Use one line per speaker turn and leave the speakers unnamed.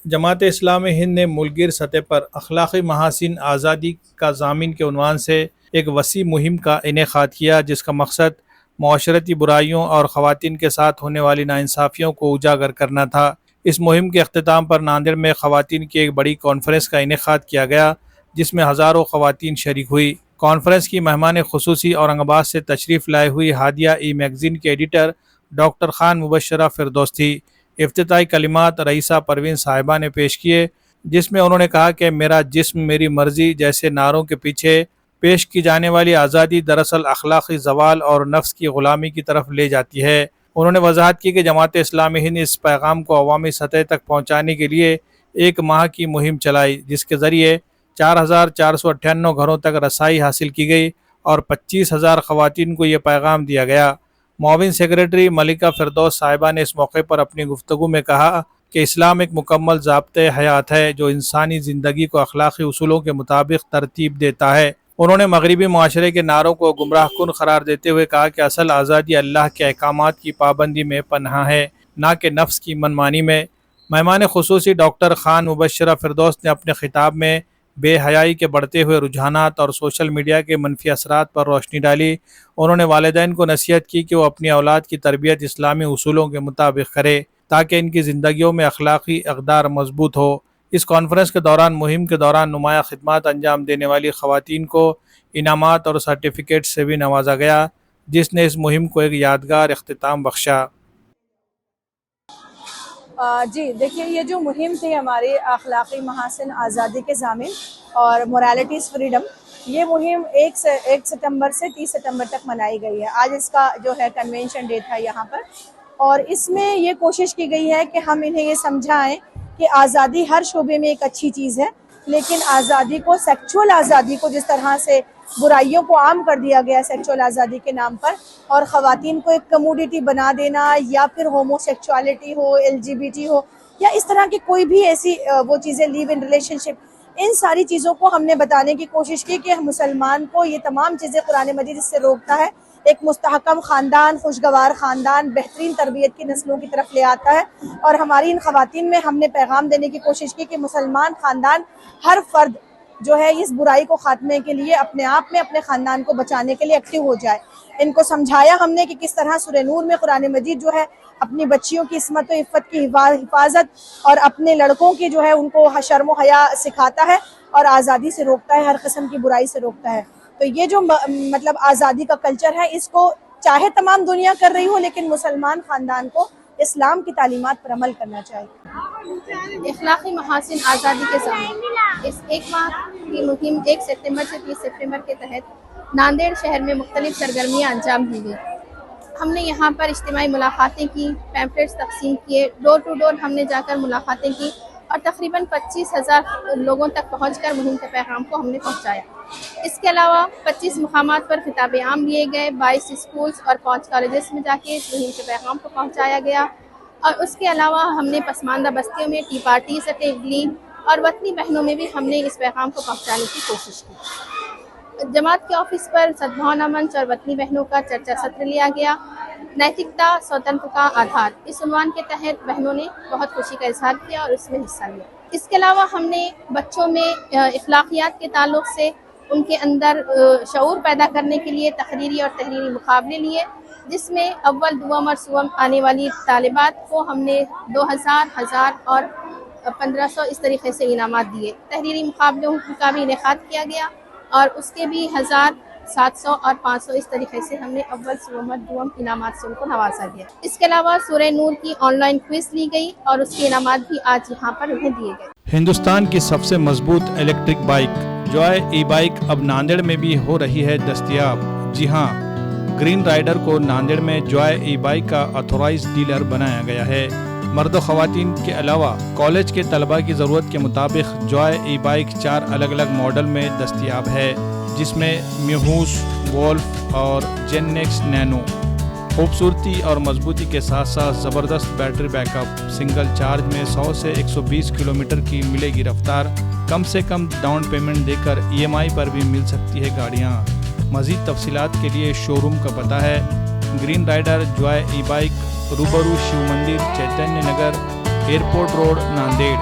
جماعت اسلامی ہند نے ملک گیر سطح پر اخلاقی محاسن آزادی کا ضامن کے عنوان سے ایک وسیع مہم کا انعقاد کیا، جس کا مقصد معاشرتی برائیوں اور خواتین کے ساتھ ہونے والی ناانصافیوں کو اجاگر کرنا تھا۔ اس مہم کے اختتام پر ناندیڑ میں خواتین کی ایک بڑی کانفرنس کا انعقاد کیا گیا، جس میں ہزاروں خواتین شریک ہوئی۔ کانفرنس کی مہمان خصوصی اورنگ آباد سے تشریف لائے ہوئی ہادیہ ای میگزین کے ایڈیٹر ڈاکٹر خان مبشرہ فردوس تھی۔ افتتاحی کلمات رئیسہ پروین صاحبہ نے پیش کیے، جس میں انہوں نے کہا کہ میرا جسم میری مرضی جیسے نعروں کے پیچھے پیش کی جانے والی آزادی دراصل اخلاقی زوال اور نفس کی غلامی کی طرف لے جاتی ہے۔ انہوں نے وضاحت کی کہ جماعت اسلامی ہند اس پیغام کو عوامی سطح تک پہنچانے کے لیے ایک ماہ کی مہم چلائی، جس کے ذریعے 4498 گھروں تک رسائی حاصل کی گئی اور 25,000 خواتین کو یہ پیغام دیا گیا۔ معاون سیکرٹری ملکہ فردوس صاحبہ نے اس موقع پر اپنی گفتگو میں کہا کہ اسلام ایک مکمل ضابطۂ حیات ہے جو انسانی زندگی کو اخلاقی اصولوں کے مطابق ترتیب دیتا ہے۔ انہوں نے مغربی معاشرے کے نعروں کو گمراہ کن قرار دیتے ہوئے کہا کہ اصل آزادی اللہ کے احکامات کی پابندی میں پنہاں ہے، نہ کہ نفس کی منمانی میں۔ مہمان خصوصی ڈاکٹر خان مبشرہ فردوس نے اپنے خطاب میں بے حیائی کے بڑھتے ہوئے رجحانات اور سوشل میڈیا کے منفی اثرات پر روشنی ڈالی۔ انہوں نے والدین کو نصیحت کی کہ وہ اپنی اولاد کی تربیت اسلامی اصولوں کے مطابق کرے تاکہ ان کی زندگیوں میں اخلاقی اقدار مضبوط ہو۔ اس کانفرنس کے دوران مہم کے دوران نمایاں خدمات انجام دینے والی خواتین کو انعامات اور سرٹیفکیٹ سے بھی نوازا گیا، جس نے اس مہم کو ایک یادگار اختتام بخشا۔
جی دیکھیے، یہ جو مہم تھی ہماری اخلاقی محاسن آزادی کے ضامن اور موریلٹیز فریڈم، یہ مہم 1 ستمبر سے 30 ستمبر تک منائی گئی ہے۔ آج اس کا جو ہے کنونشن ڈے تھا یہاں پر، اور اس میں یہ کوشش کی گئی ہے کہ ہم انہیں یہ سمجھائیں کہ آزادی ہر شعبے میں ایک اچھی چیز ہے، لیکن آزادی کو، سیکچول آزادی کو جس طرح سے برائیوں کو عام کر دیا گیا سیکچول آزادی کے نام پر، اور خواتین کو ایک کموڈیٹی بنا دینا، یا پھر ہومو سیکچوالٹی ہو، LGBT ہو، یا اس طرح کی کوئی بھی ایسی وہ چیزیں، لیو ان ریلیشن شپ، ان ساری چیزوں کو ہم نے بتانے کی کوشش کی کہ مسلمان کو یہ تمام چیزیں قرآن مجید اس سے روکتا ہے، ایک مستحکم خاندان، خوشگوار خاندان، بہترین تربیت کی نسلوں کی طرف لے آتا ہے۔ اور ہماری ان خواتین میں ہم نے پیغام دینے کی کوشش کی کہ مسلمان خاندان، ہر فرد جو ہے اس برائی کو خاتمے کے لیے اپنے آپ میں، اپنے خاندان کو بچانے کے لیے ایکٹیو ہو جائے۔ ان کو سمجھایا ہم نے کہ کس طرح سورہ نور میں قرآن مجید جو ہے اپنی بچیوں کی عصمت و عفت کی حفاظت، اور اپنے لڑکوں کی جو ہے ان کو شرم و حیا سکھاتا ہے، اور آزادی سے روکتا ہے، ہر قسم کی برائی سے روکتا ہے۔ تو یہ جو مطلب آزادی کا کلچر ہے، اس کو چاہے تمام دنیا کر رہی ہو، لیکن مسلمان خاندان کو اسلام کی تعلیمات پر عمل کرنا چاہیے۔
اخلاقی محاسن آزادی کے ضامن اس ایک ماہ کی مہم 1 ستمبر سے 30 ستمبر کے تحت ناندیڑ شہر میں مختلف سرگرمیاں انجام دی گئی۔ ہم نے یہاں پر اجتماعی ملاقاتیں کی، پیمفلیٹس تقسیم کیے، ڈور ٹو ڈور ہم نے جا کر ملاقاتیں کی، اور تقریباً 25,000 لوگوں تک پہنچ کر مہم کے پیغام کو ہم نے پہنچایا۔ اس کے علاوہ 25 مقامات پر خطاب عام لیے گئے، 22 اسکولز اور 5 کالجز میں جا کے اس مہم کے پیغام کو پہنچایا گیا، اور اس کے علاوہ ہم نے پسماندہ بستیوں میں ٹی پارٹیز تبلیغ اور وطنی بہنوں میں بھی ہم نے اس پیغام کو پہنچانے کی کوشش کی۔ جماعت کے آفس پر سدبھاونا منچ اور وطنی بہنوں کا چرچا ستر لیا گیا، نیتکتا سوتنترتا آدھار، اس عنوان کے تحت بہنوں نے بہت خوشی کا اظہار کیا اور اس میں حصہ لیا۔ اس کے علاوہ ہم نے بچوں میں اخلاقیات کے تعلق سے ان کے اندر شعور پیدا کرنے کے لیے تقریری اور تحریری مقابلے لیے، جس میں اول، دوم اور سوم آنے والی طالبات کو ہم نے 2000، 1000 اور 1500 اس طریقے سے انعامات دیے۔ تحریری مقابلوں کا بھی انعقاد کیا گیا، اور اس کے بھی 1000، 700 اور 500 اس طریقے سے ہم نے اول، سوم اور دوم انعامات سے ان کو نوازا گیا۔ اس کے علاوہ سورہ نور کی آن لائن کوئز لی گئی، اور اس کے انعامات بھی آج یہاں پر انہیں دیے گئے۔
ہندوستان کی سب سے مضبوط الیکٹرک بائک جوائے ای بائک اب ناندیڑ میں بھی ہو رہی ہے دستیاب۔ جی ہاں، گرین رائڈر کو ناندیڑ میں جوائے ای بائک کا آتھورائز ڈیلر بنایا گیا ہے۔ مرد و خواتین کے علاوہ کالج کے طلباء کی ضرورت کے مطابق جوائے ای بائک 4 الگ الگ ماڈل میں دستیاب ہے، جس میں میوس، وولف اور جین ایکس نینو۔ خوبصورتی اور مضبوطی کے ساتھ ساتھ زبردست battery back up, single charge میں 100 سے 120 کلومیٹر کی ملے گی رفتار، کم سے کم ڈاؤن پیمنٹ دے کر EMI پر بھی مل سکتی ہے گاڑیاں۔ مزید تفصیلات کے لیے شو روم کا پتہ ہے گرین رائڈر جوائے ای بائک، روبرو شیو مندر، چیتنیہ نگر، ایئرپورٹ روڈ، ناندیڑ۔